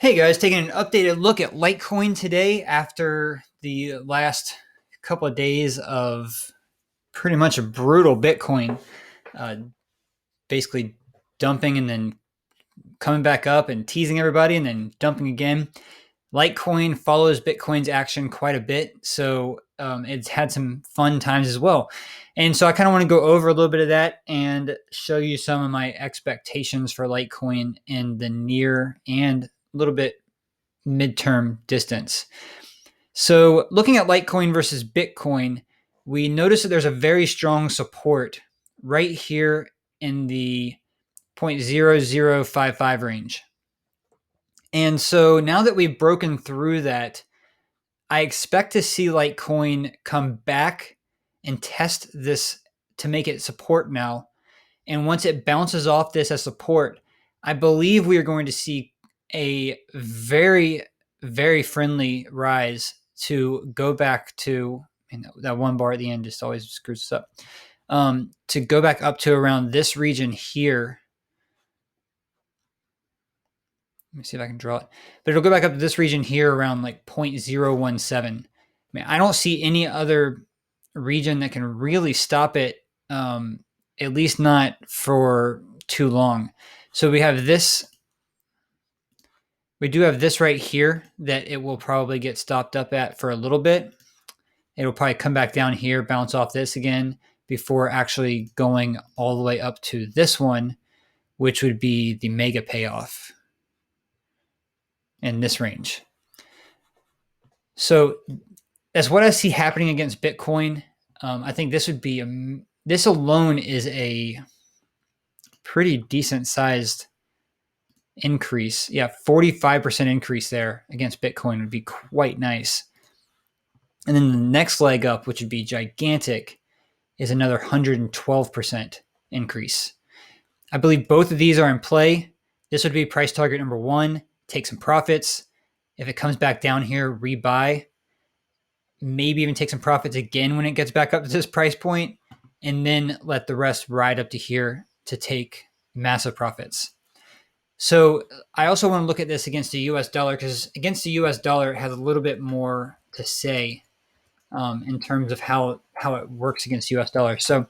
Hey guys, taking an updated look at Litecoin today after the last couple of days of pretty much a brutal Bitcoin, uh, basically dumping and then coming back up and teasing everybody and then dumping again. Litecoin follows Bitcoin's action quite a bit, so it's had some fun times as well. And so I kind of want to go over a little bit of that and show you some of my expectations for Litecoin in the near and a little bit midterm distance. So looking at Litecoin versus Bitcoin, we notice that there's a very strong support right here in the 0.0055 range. And so now that we've broken through that, I expect to see Litecoin come back and test this to make it support now. And once it bounces off this as support, I believe we are going to see a very, very friendly rise to go back to, and that one bar at the end just always screws us up, to go back up to around this region here. Let me see if I can draw it. But it'll go back up to this region here around like 0.017. I mean, I don't see any other region that can really stop it, at least not for too long. So we have this. We do have this right here that it will probably get stopped up at for a little bit. It'll probably come back down here, bounce off this again before actually going all the way up to this one, which would be the mega payoff in this range. So that's what I see happening against Bitcoin. I think this would be this alone is a pretty decent sized increase. Yeah, 45% increase there against Bitcoin would be quite nice. And then the next leg up, which would be gigantic, is another 112% increase. I believe both of these are in play. This would be price target number one. Take some profits. If it comes back down here, rebuy. Maybe even take some profits again when it gets back up to this price point, and then let the rest ride up to here to take massive profits. So I also want to look at this against the US dollar, because against the US dollar, it has a little bit more to say in terms of how it works against US dollar. So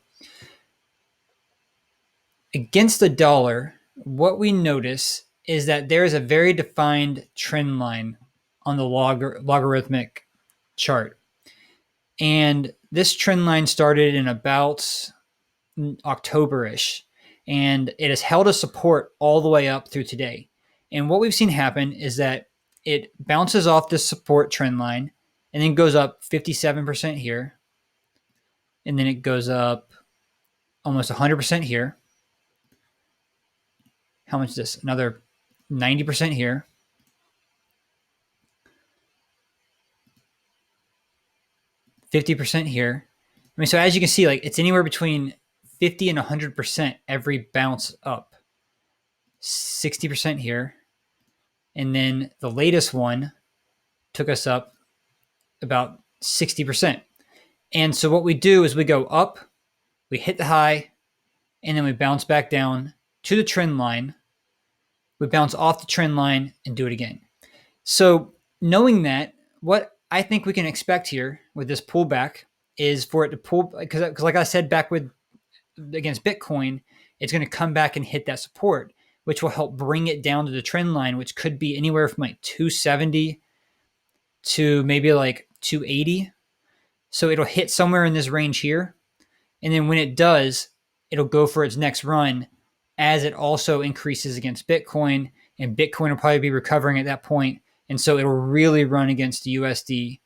against the dollar, what we notice is that there is a very defined trend line on the logarithmic chart. And this trend line started in about October-ish, and it has held a support all the way up through today. And what we've seen happen is that it bounces off this support trend line and then goes up 57% here. And then it goes up almost 100% here. How much is this? Another 90% here. %50 here. I mean, so as you can see, like it's anywhere between 50 and 100% every bounce up. 60% here. And then the latest one took us up about 60%. And so what we do is we go up, we hit the high, and then we bounce back down to the trend line. We bounce off the trend line and do it again. So knowing that, what I think we can expect here with this pullback is for it to pull, because like I said back against Bitcoin, it's going to come back and hit that support, which will help bring it down to the trend line, which could be anywhere from like 270 to maybe like 280. So it'll hit somewhere in this range here. And then when it does, it'll go for its next run as it also increases against Bitcoin, and Bitcoin will probably be recovering at that point. And so it'll really run against the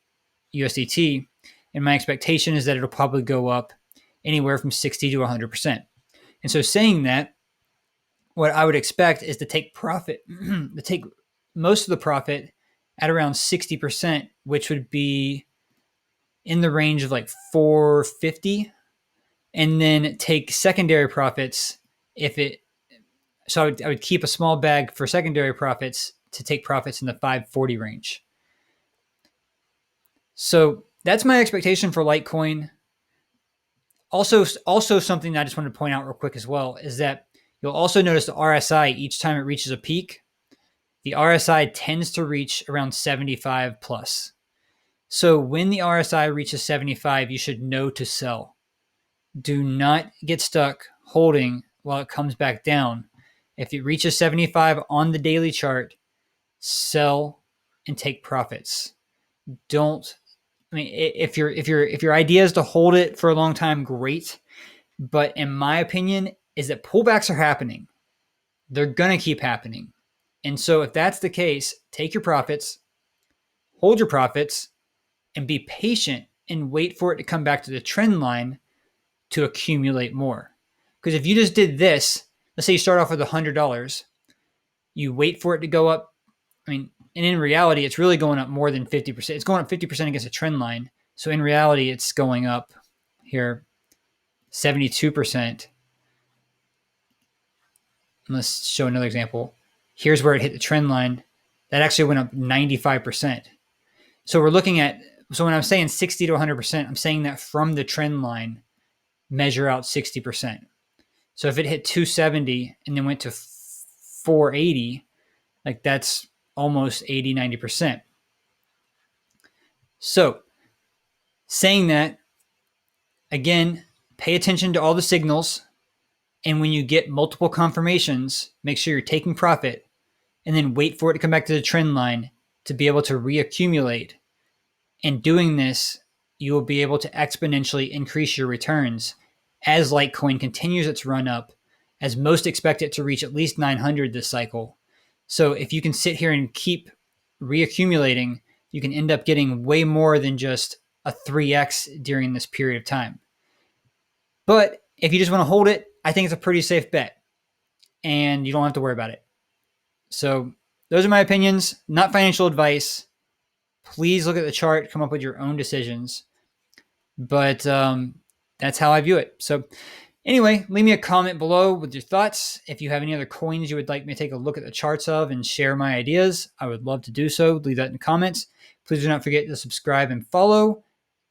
USDT. And my expectation is that it'll probably go up anywhere from 60 to 100%. And so saying that, what I would expect is to take profit, to take most of the profit at around 60%, which would be in the range of like 450, and then take secondary profits so I would keep a small bag for secondary profits to take profits in the 540 range. So that's my expectation for Litecoin. Also something that I just wanted to point out real quick as well is that you'll also notice the RSI each time it reaches a peak the RSI tends to reach around 75 plus. So when the RSI reaches 75, you should know to sell. Do not get stuck holding while it comes back down. If it reaches 75 on the daily chart, sell and take profits. If your idea is to hold it for a long time, great. But in my opinion, is that pullbacks are happening. They're going to keep happening. And so if that's the case, take your profits, hold your profits, and be patient and wait for it to come back to the trend line to accumulate more. Because if you just did this, let's say you start off with $100, you wait for it to go up. And in reality, it's really going up more than 50%. It's going up 50% against a trend line. So in reality, it's going up here 72%. Let's show another example. Here's where it hit the trend line. That actually went up 95%. So we're looking at, so when I'm saying 60 to 100%, I'm saying that from the trend line, measure out 60%. So if it hit 270 and then went to 480, like that's almost 80, 90%. So saying that, again, pay attention to all the signals. And when you get multiple confirmations, make sure you're taking profit and then wait for it to come back to the trend line to be able to reaccumulate. And doing this, you will be able to exponentially increase your returns as Litecoin continues its run up, as most expect it to reach at least 900 this cycle. So if you can sit here and keep reaccumulating, you can end up getting way more than just a 3x during this period of time. But if you just want to hold it, I think it's a pretty safe bet and you don't have to worry about it. So those are my opinions, not financial advice. Please look at the chart, come up with your own decisions. But that's how I view it. So anyway, leave me a comment below with your thoughts. If you have any other coins you would like me to take a look at the charts of and share my ideas, I would love to do so. Leave that in the comments. Please do not forget to subscribe and follow.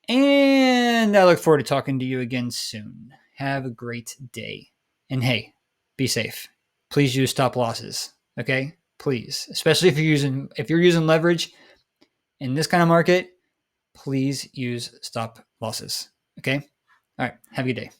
And I look forward to talking to you again soon. Have a great day. And hey, be safe. Please use stop losses. Okay? Please. Especially if you're using leverage in this kind of market, please use stop losses. Okay? All right. Have a good day.